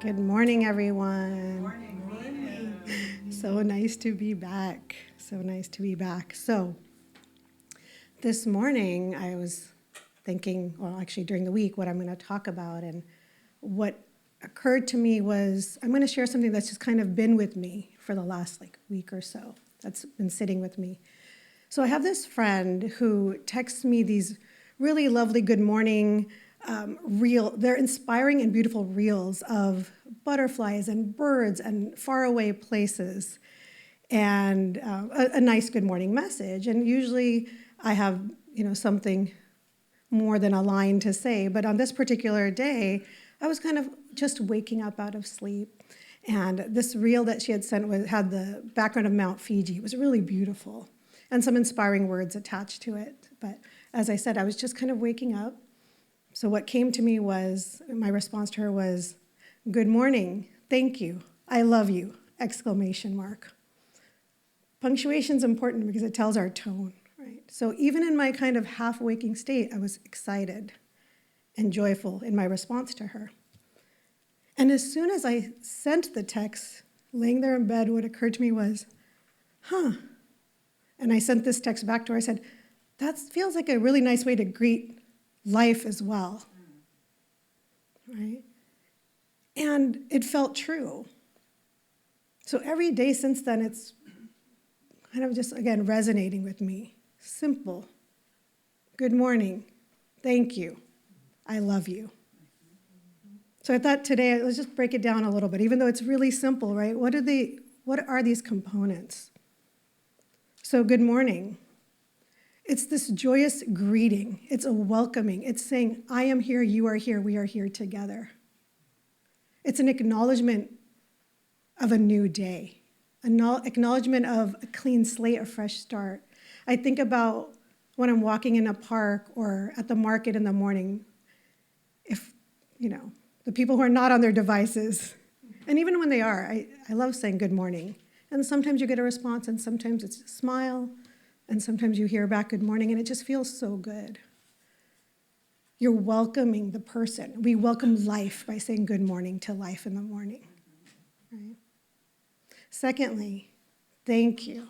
Good morning, everyone. Morning. So nice to be back. So, this morning I was thinking, well, actually during the week, what I'm going to talk about. And what occurred to me was I'm going to share something that's just kind of been with me for the last week or so. That's been sitting with me. So I have this friend who texts me these really lovely good morning they're inspiring and beautiful reels of butterflies and birds and faraway places and a nice good morning message. And usually I have, something more than a line to say, but on this particular day, I was kind of just waking up out of sleep. And this reel that she had sent had the background of Mount Fiji. It was really beautiful and some inspiring words attached to it. But as I said, I was just kind of waking up. So what came to me was, my response to her was, "Good morning, thank you, I love you," exclamation mark. Punctuation's important because it tells our tone, right? So even in my kind of half-waking state, I was excited and joyful in my response to her. And as soon as I sent the text, laying there in bed, what occurred to me was, and I sent this text back to her. I said, that feels like a really nice way to greet life as well, right? And it felt true. So every day since then, it's kind of just, again, resonating with me. Simple. Good morning. Thank you. I love you. So I thought today, let's just break it down a little bit, even though it's really simple, right? What are these components? So good morning. It's this joyous greeting. It's a welcoming. It's saying, I am here, you are here, we are here together. It's an acknowledgement of a new day, an acknowledgement of a clean slate, a fresh start. I think about when I'm walking in a park or at the market in the morning, if, the people who are not on their devices, and even when they are, I love saying good morning. And sometimes you get a response, and sometimes it's a smile, and sometimes you hear back good morning, and it just feels so good. You're welcoming the person. We welcome life by saying good morning to life in the morning. Right? Secondly, thank you.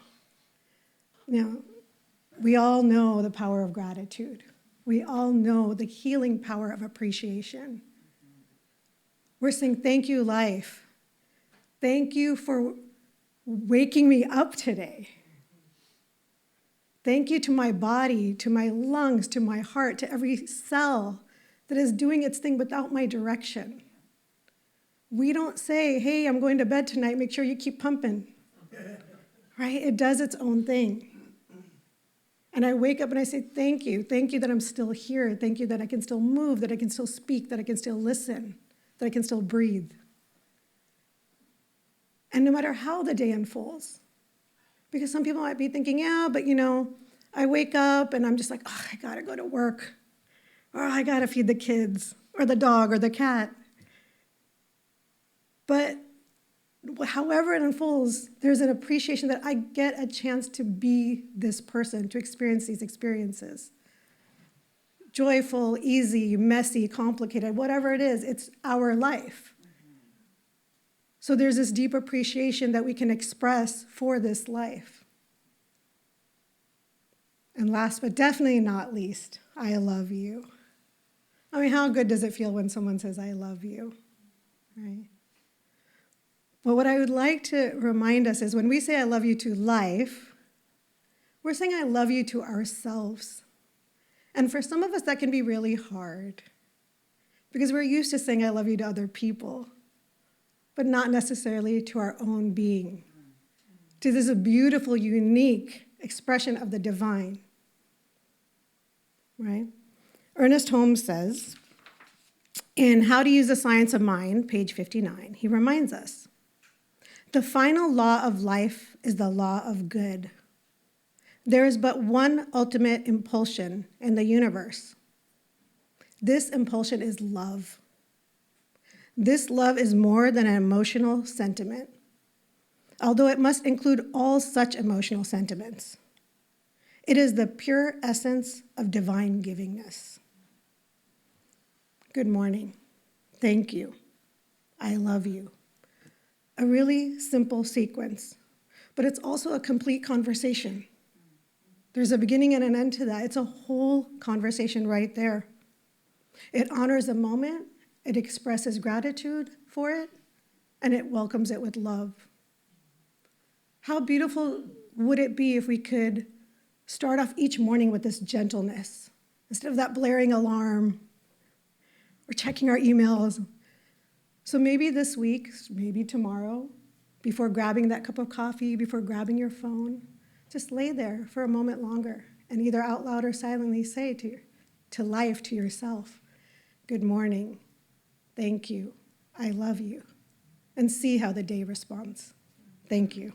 Now, we all know the power of gratitude. We all know the healing power of appreciation. We're saying thank you, life. Thank you for waking me up today. Thank you to my body, to my lungs, to my heart, to every cell that is doing its thing without my direction. We don't say, hey, I'm going to bed tonight, make sure you keep pumping. Right? It does its own thing. And I wake up and I say, thank you that I'm still here. Thank you that I can still move, that I can still speak, that I can still listen, that I can still breathe. And no matter how the day unfolds, because some people might be thinking, yeah, but I wake up and I'm just like, oh, I gotta go to work, or I gotta feed the kids, or the dog, or the cat. But however it unfolds, there's an appreciation that I get a chance to be this person, to experience these experiences. Joyful, easy, messy, complicated, whatever it is, it's our life. So there's this deep appreciation that we can express for this life. And last but definitely not least, I love you. I mean, how good does it feel when someone says, I love you, right? But what I would like to remind us is when we say I love you to life, we're saying I love you to ourselves. And for some of us, that can be really hard because we're used to saying I love you to other people, but not necessarily to our own being, to this beautiful, unique expression of the divine, right? Ernest Holmes says, in How to Use the Science of Mind, page 59, he reminds us, the final law of life is the law of good. There is but one ultimate impulsion in the universe. This impulsion is love. This love is more than an emotional sentiment, although it must include all such emotional sentiments. It is the pure essence of divine givingness. Good morning. Thank you. I love you. A really simple sequence, but it's also a complete conversation. There's a beginning and an end to that. It's a whole conversation right there. It honors a moment, it expresses gratitude for it, and it welcomes it with love. How beautiful would it be if we could start off each morning with this gentleness, instead of that blaring alarm or checking our emails? So maybe this week, maybe tomorrow, before grabbing that cup of coffee, before grabbing your phone, just lay there for a moment longer and either out loud or silently say to life, to yourself, good morning, thank you, I love you, and see how the day responds. Thank you.